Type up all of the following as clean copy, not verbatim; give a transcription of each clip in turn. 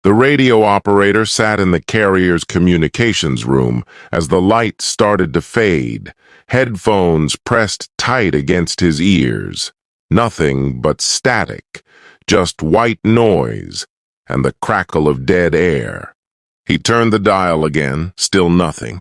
The radio operator sat in the carrier's communications room as the light started to fade, headphones pressed tight against his ears. Nothing but static, just white noise and the crackle of dead air. He turned the dial again, still nothing.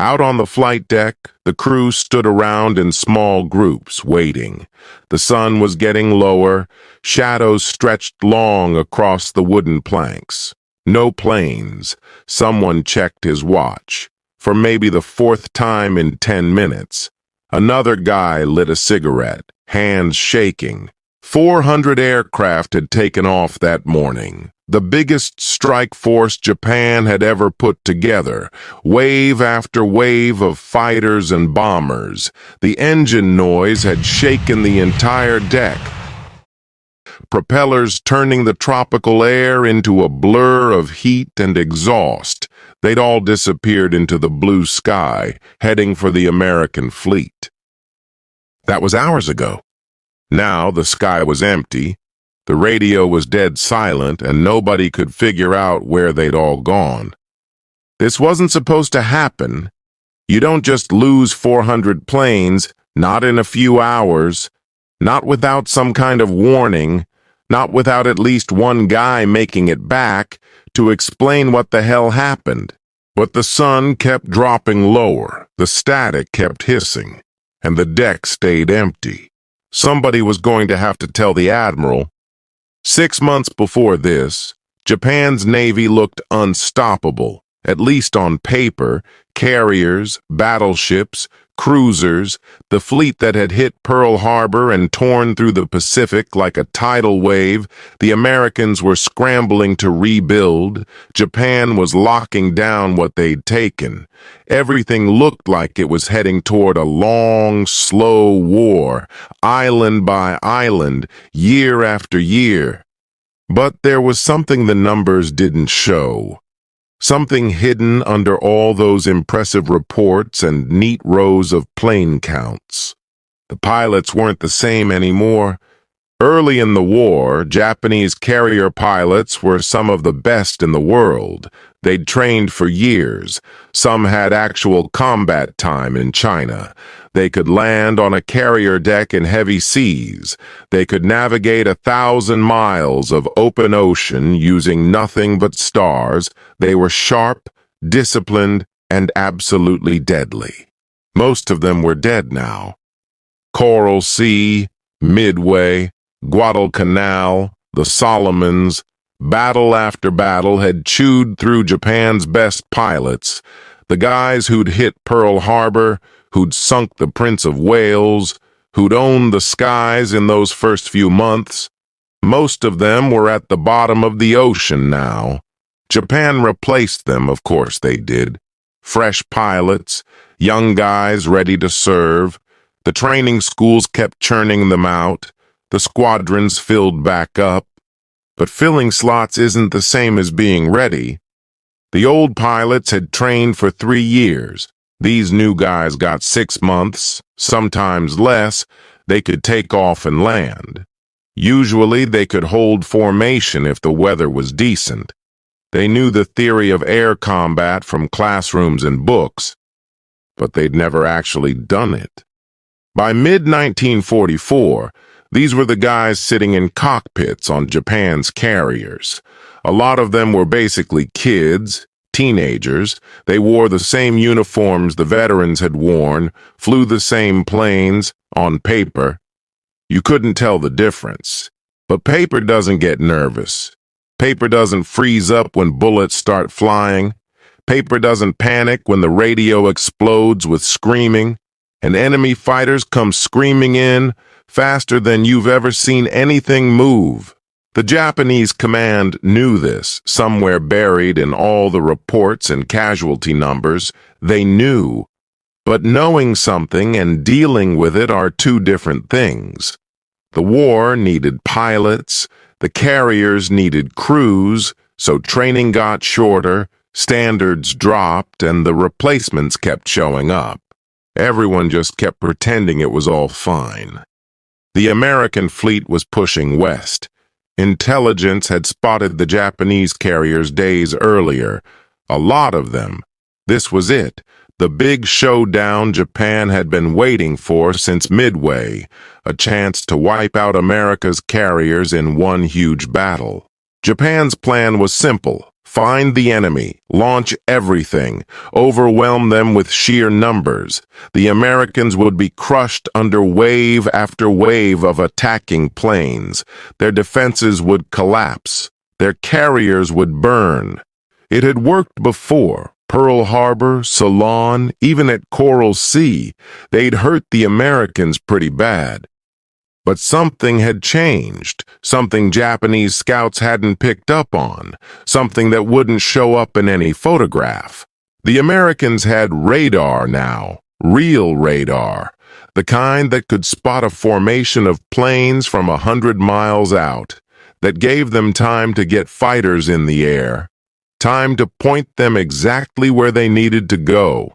Out on the flight deck, the crew stood around in small groups, waiting. The sun was getting lower, shadows stretched long across the wooden planks. No planes. Someone checked his watch. For maybe the fourth time in 10 minutes. Another guy lit a cigarette, hands shaking. 400 aircraft had taken off that morning. The biggest strike force Japan had ever put together, wave after wave of fighters and bombers. The engine noise had shaken the entire deck, propellers turning the tropical air into a blur of heat and exhaust. They'd all disappeared into the blue sky, heading for the American fleet. That was hours ago. Now the sky was empty. The radio was dead silent, and nobody could figure out where they'd all gone. This wasn't supposed to happen. You don't just lose 400 planes, not in a few hours, not without some kind of warning, not without at least one guy making it back to explain what the hell happened. But the sun kept dropping lower, the static kept hissing, and the deck stayed empty. Somebody was going to have to tell the admiral. 6 months before this, Japan's Navy looked unstoppable, at least on paper. Carriers, battleships, cruisers, the fleet that had hit Pearl Harbor and torn through the Pacific like a tidal wave. The Americans were scrambling to rebuild. Japan was locking down what they'd taken. Everything looked like it was heading toward a long, slow war, island by island, year after year. But there was something the numbers didn't show. Something hidden under all those impressive reports and neat rows of plane counts. The pilots weren't the same anymore. Early in the war, Japanese carrier pilots were some of the best in the world. They'd trained for years. Some had actual combat time in China. They could land on a carrier deck in heavy seas. They could navigate 1,000 miles of open ocean using nothing but stars. They were sharp, disciplined, and absolutely deadly. Most of them were dead now. Coral Sea, Midway, Guadalcanal, the Solomons, battle after battle had chewed through Japan's best pilots, the guys who'd hit Pearl Harbor, who'd sunk the Prince of Wales, who'd owned the skies in those first few months. Most of them were at the bottom of the ocean now. Japan replaced them, of course they did. Fresh pilots, young guys ready to serve. The training schools kept churning them out. The squadrons filled back up. But filling slots isn't the same as being ready. The old pilots had trained for 3 years. These new guys got 6 months, sometimes less. They could take off and land. Usually they could hold formation if the weather was decent. They knew the theory of air combat from classrooms and books, but they'd never actually done it. By mid-1944, these were the guys sitting in cockpits on Japan's carriers. A lot of them were basically kids, teenagers. They wore the same uniforms the veterans had worn, flew the same planes, on paper. You couldn't tell the difference. But paper doesn't get nervous. Paper doesn't freeze up when bullets start flying. Paper doesn't panic when the radio explodes with screaming, and enemy fighters come screaming in, faster than you've ever seen anything move. The Japanese command knew this, somewhere buried in all the reports and casualty numbers. They knew. But knowing something and dealing with it are two different things. The war needed pilots, the carriers needed crews, so training got shorter, standards dropped, and the replacements kept showing up. Everyone just kept pretending it was all fine. The American fleet was pushing west. Intelligence had spotted the Japanese carriers days earlier. A lot of them. This was it. The big showdown Japan had been waiting for since Midway, a chance to wipe out America's carriers in one huge battle. Japan's plan was simple. Find the enemy, launch everything, overwhelm them with sheer numbers. The Americans would be crushed under wave after wave of attacking planes. Their defenses would collapse. Their carriers would burn. It had worked before. Pearl Harbor, Ceylon, even at Coral Sea, they'd hurt the Americans pretty bad. But something had changed, something Japanese scouts hadn't picked up on, something that wouldn't show up in any photograph. The Americans had radar now, real radar, the kind that could spot a formation of planes from 100 miles out, that gave them time to get fighters in the air. Time to point them exactly where they needed to go.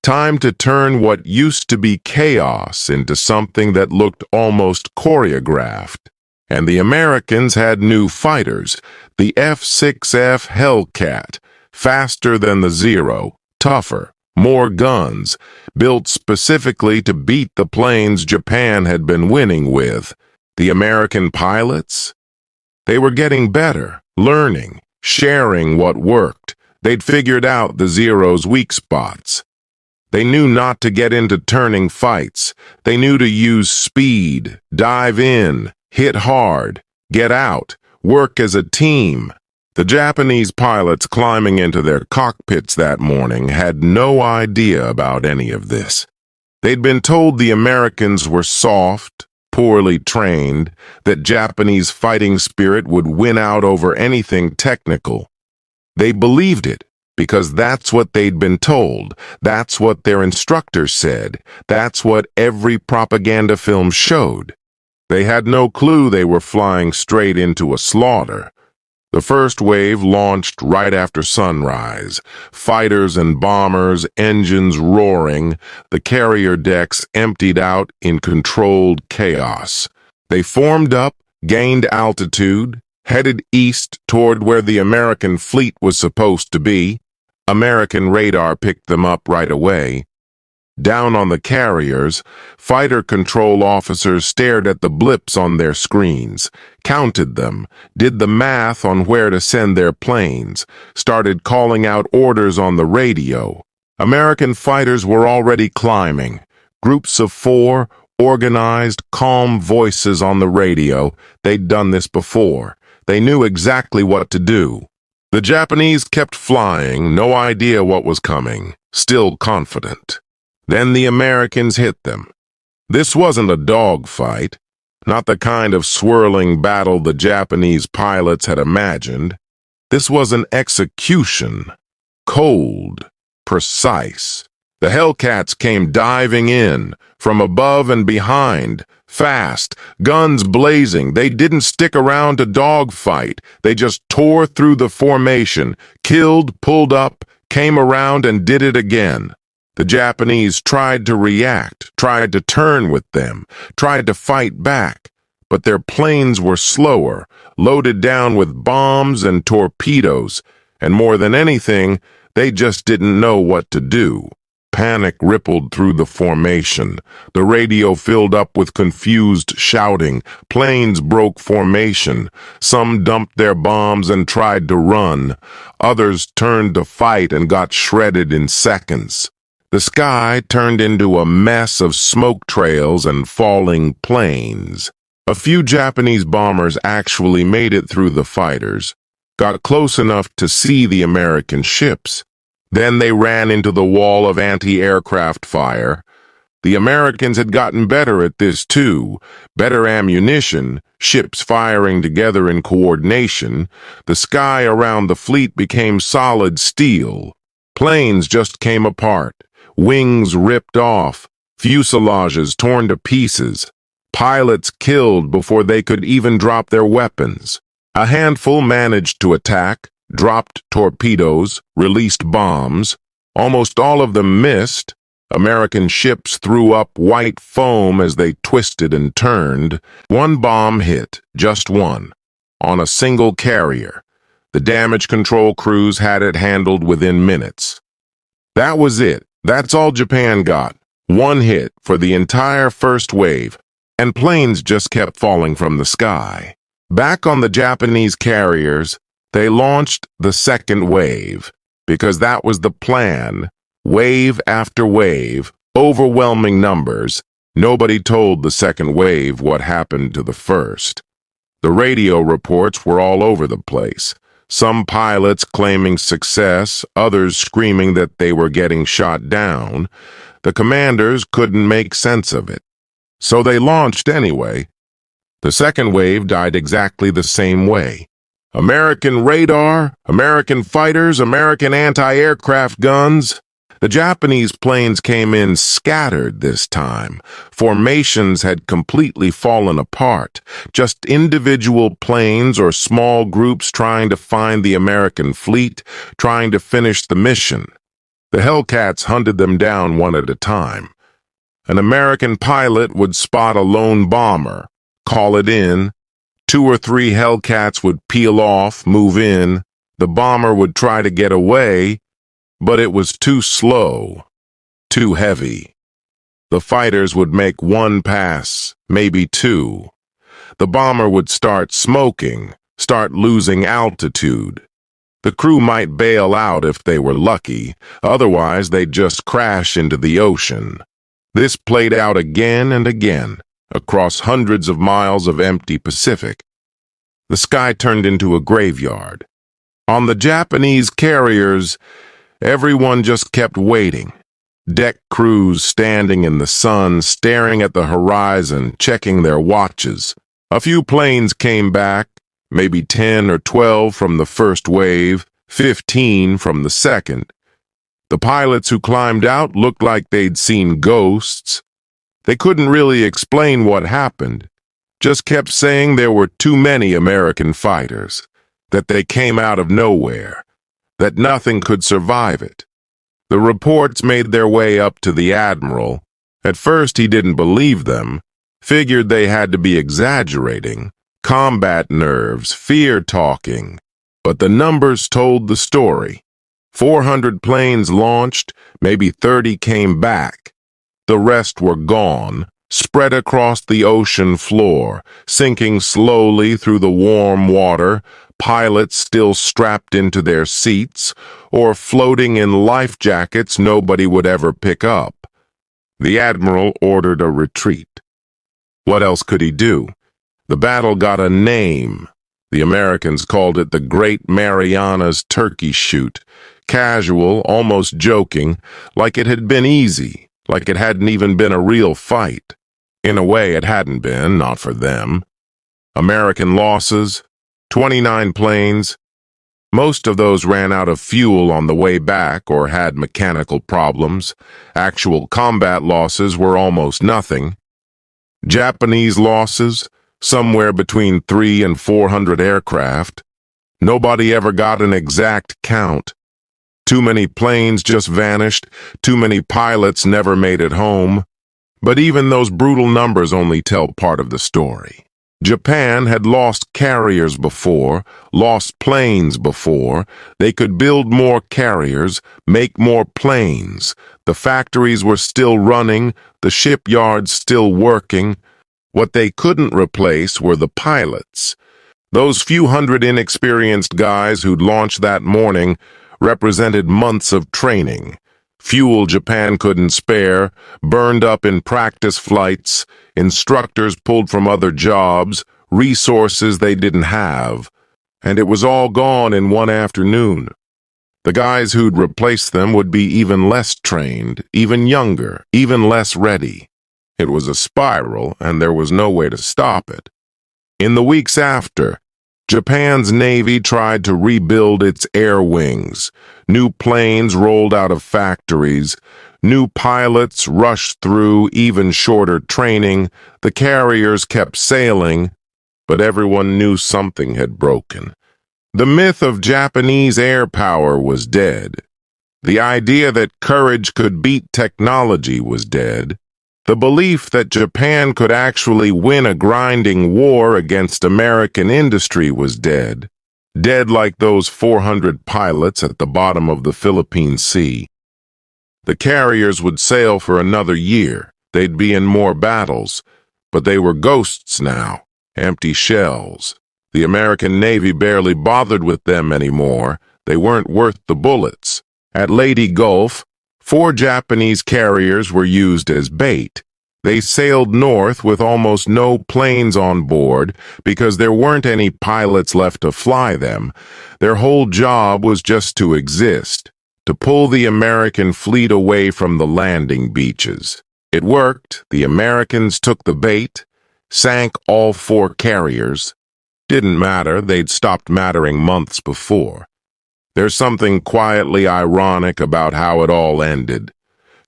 Time to turn what used to be chaos into something that looked almost choreographed. And the Americans had new fighters, the F-6F Hellcat, faster than the Zero, tougher, more guns, built specifically to beat the planes Japan had been winning with. The American pilots? They were getting better, learning, sharing what worked. They'd figured out the Zero's weak spots. They knew not to get into turning fights. They knew to use speed, dive in, hit hard, get out, work as a team. The Japanese pilots climbing into their cockpits that morning had no idea about any of this. They'd been told the Americans were soft, poorly trained, that Japanese fighting spirit would win out over anything technical. They believed it because that's what they'd been told. That's what their instructors said. That's what every propaganda film showed. They had no clue they were flying straight into a slaughter. The first wave launched right after sunrise. Fighters and bombers, engines roaring, the carrier decks emptied out in controlled chaos. They formed up, gained altitude, headed east toward where the American fleet was supposed to be. American radar picked them up right away. Down on the carriers, fighter control officers stared at the blips on their screens, counted them, did the math on where to send their planes, started calling out orders on the radio. American fighters were already climbing. Groups of 4, organized, calm voices on the radio. They'd done this before. They knew exactly what to do. The Japanese kept flying, no idea what was coming, still confident. Then the Americans hit them. This wasn't a dogfight, not the kind of swirling battle the Japanese pilots had imagined. This was an execution, cold, precise. The Hellcats came diving in, from above and behind, fast, guns blazing. They didn't stick around to dogfight. They just tore through the formation, killed, pulled up, came around and did it again. The Japanese tried to react, tried to turn with them, tried to fight back, but their planes were slower, loaded down with bombs and torpedoes, and more than anything, they just didn't know what to do. Panic rippled through the formation. The radio filled up with confused shouting. Planes broke formation. Some dumped their bombs and tried to run. Others turned to fight and got shredded in seconds. The sky turned into a mess of smoke trails and falling planes. A few Japanese bombers actually made it through the fighters, got close enough to see the American ships. Then they ran into the wall of anti-aircraft fire. The Americans had gotten better at this too. Better ammunition, ships firing together in coordination. The sky around the fleet became solid steel. Planes just came apart. Wings ripped off, fuselages torn to pieces, pilots killed before they could even drop their weapons. A handful managed to attack, dropped torpedoes, released bombs. Almost all of them missed. American ships threw up white foam as they twisted and turned. One bomb hit, just one. on a single carrier. The damage control crews had it handled within minutes. That was it. That's all Japan got. One hit for the entire first wave, and planes just kept falling from the sky. Back on the Japanese carriers, they launched the second wave, because that was the plan. Wave after wave, overwhelming numbers. Nobody told the second wave what happened to the first. The radio reports were all over the place. Some pilots claiming success, others screaming that they were getting shot down. The commanders couldn't make sense of it. So they launched anyway. The second wave died exactly the same way. American radar, American fighters, American anti-aircraft guns. The Japanese planes came in scattered this time. Formations had completely fallen apart. Just individual planes or small groups trying to find the American fleet, trying to finish the mission. The Hellcats hunted them down one at a time. An American pilot would spot a lone bomber, call it in. 2 or 3 Hellcats would peel off, move in. The bomber would try to get away, but it was too slow, too heavy. The fighters would make 1 pass, maybe 2. The bomber would start smoking, start losing altitude. The crew might bail out if they were lucky, otherwise they'd just crash into the ocean. This played out again and again, across hundreds of miles of empty Pacific. The sky turned into a graveyard. On the Japanese carriers, everyone just kept waiting. Deck crews standing in the sun, staring at the horizon, checking their watches. A few planes came back, maybe 10 or 12 from the first wave, 15 from the second. The pilots who climbed out looked like they'd seen ghosts. They couldn't really explain what happened, just kept saying there were too many American fighters, that they came out of nowhere, that nothing could survive it. The reports made their way up to the admiral. At first he didn't believe them, figured they had to be exaggerating, combat nerves, fear-talking. But the numbers told the story. 400 planes launched, maybe 30 came back. The rest were gone, spread across the ocean floor, sinking slowly through the warm water, pilots still strapped into their seats, or floating in life jackets nobody would ever pick up. The admiral ordered a retreat. What else could he do? The battle got a name. The Americans called it the Great Marianas Turkey Shoot. Casual, almost joking, like it had been easy, like it hadn't even been a real fight. In a way, it hadn't been, not for them. American losses, 29 planes. Most of those ran out of fuel on the way back or had mechanical problems. Actual combat losses were almost nothing. Japanese losses, somewhere between 300 and 400 aircraft. Nobody ever got an exact count. Too many planes just vanished, too many pilots never made it home. But even those brutal numbers only tell part of the story. Japan had lost carriers before, lost planes before. They could build more carriers, make more planes. The factories were still running, the shipyards still working. What they couldn't replace were the pilots. Those few hundred inexperienced guys who'd launched that morning represented months of training. Fuel Japan couldn't spare, burned up in practice flights, instructors pulled from other jobs, resources they didn't have. And it was all gone in one afternoon. The guys who'd replace them would be even less trained, even younger, even less ready. It was a spiral, and there was no way to stop it. In the weeks after, Japan's Navy tried to rebuild its air wings. New planes rolled out of factories. New pilots rushed through even shorter training. The carriers kept sailing, but everyone knew something had broken. The myth of Japanese air power was dead. The idea that courage could beat technology was dead. The belief that Japan could actually win a grinding war against American industry was dead. Dead like those 400 pilots at the bottom of the Philippine Sea. The carriers would sail for another year. They'd be in more battles, but they were ghosts now, empty shells. The American Navy barely bothered with them anymore. They weren't worth the bullets. At Leyte Gulf, 4 Japanese carriers were used as bait. They sailed north with almost no planes on board because there weren't any pilots left to fly them. Their whole job was just to exist, to pull the American fleet away from the landing beaches. It worked. The Americans took the bait, sank all 4 carriers. Didn't matter, they'd stopped mattering months before. There's something quietly ironic about how it all ended.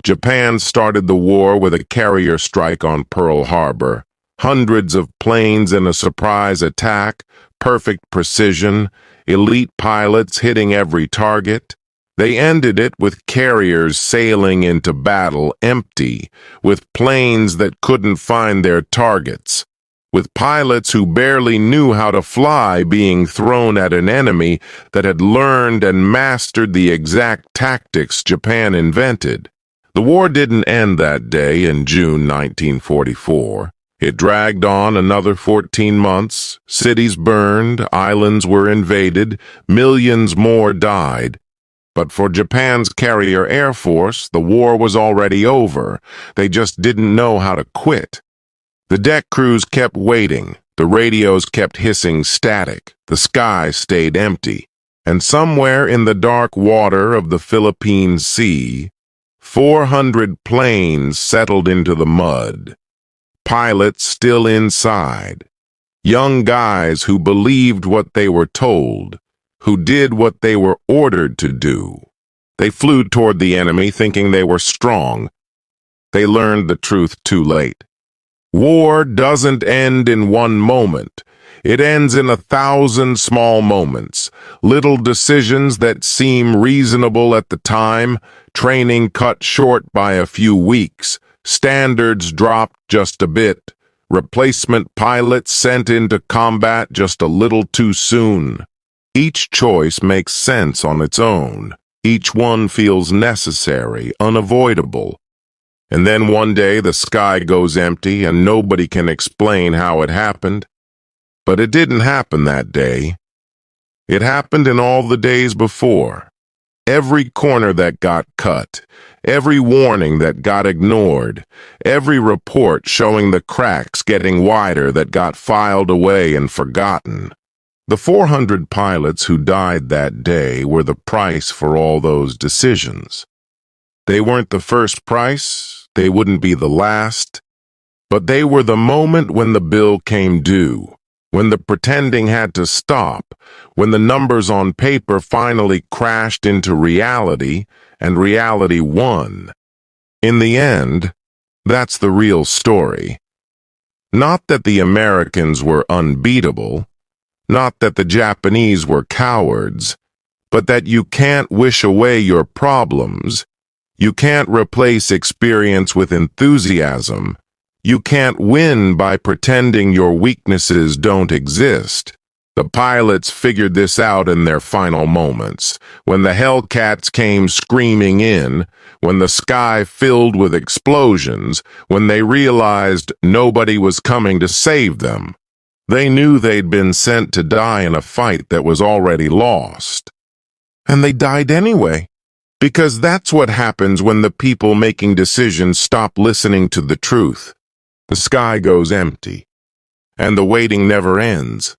Japan started the war with a carrier strike on Pearl Harbor. Hundreds of planes in a surprise attack, perfect precision, elite pilots hitting every target. They ended it with carriers sailing into battle empty, with planes that couldn't find their targets, with pilots who barely knew how to fly being thrown at an enemy that had learned and mastered the exact tactics Japan invented. The war didn't end that day in June 1944. It dragged on another 14 months. Cities burned, islands were invaded, millions more died. But for Japan's carrier air force, the war was already over. They just didn't know how to quit. The deck crews kept waiting. The radios kept hissing static. The sky stayed empty. And somewhere in the dark water of the Philippine Sea, 400 planes settled into the mud. Pilots still inside. Young guys who believed what they were told, who did what they were ordered to do. They flew toward the enemy thinking they were strong. They learned the truth too late. War doesn't end in one moment. It ends in 1,000 small moments, little decisions that seem reasonable at the time, training cut short by a few weeks, standards dropped just a bit, replacement pilots sent into combat just a little too soon. Each choice makes sense on its own. Each one feels necessary, unavoidable. And then one day the sky goes empty and nobody can explain how it happened. But it didn't happen that day. It happened in all the days before. Every corner that got cut, every warning that got ignored, every report showing the cracks getting wider that got filed away and forgotten. The 400 pilots who died that day were the price for all those decisions. They weren't the first price, they wouldn't be the last, but they were the moment when the bill came due. When the pretending had to stop, when the numbers on paper finally crashed into reality, and reality won. In the end, that's the real story. Not that the Americans were unbeatable, not that the Japanese were cowards, but that you can't wish away your problems. You can't replace experience with enthusiasm. You can't win by pretending your weaknesses don't exist. The pilots figured this out in their final moments, when the Hellcats came screaming in, when the sky filled with explosions, when they realized nobody was coming to save them. They knew they'd been sent to die in a fight that was already lost. And they died anyway, because that's what happens when the people making decisions stop listening to the truth. The sky goes empty, and the waiting never ends.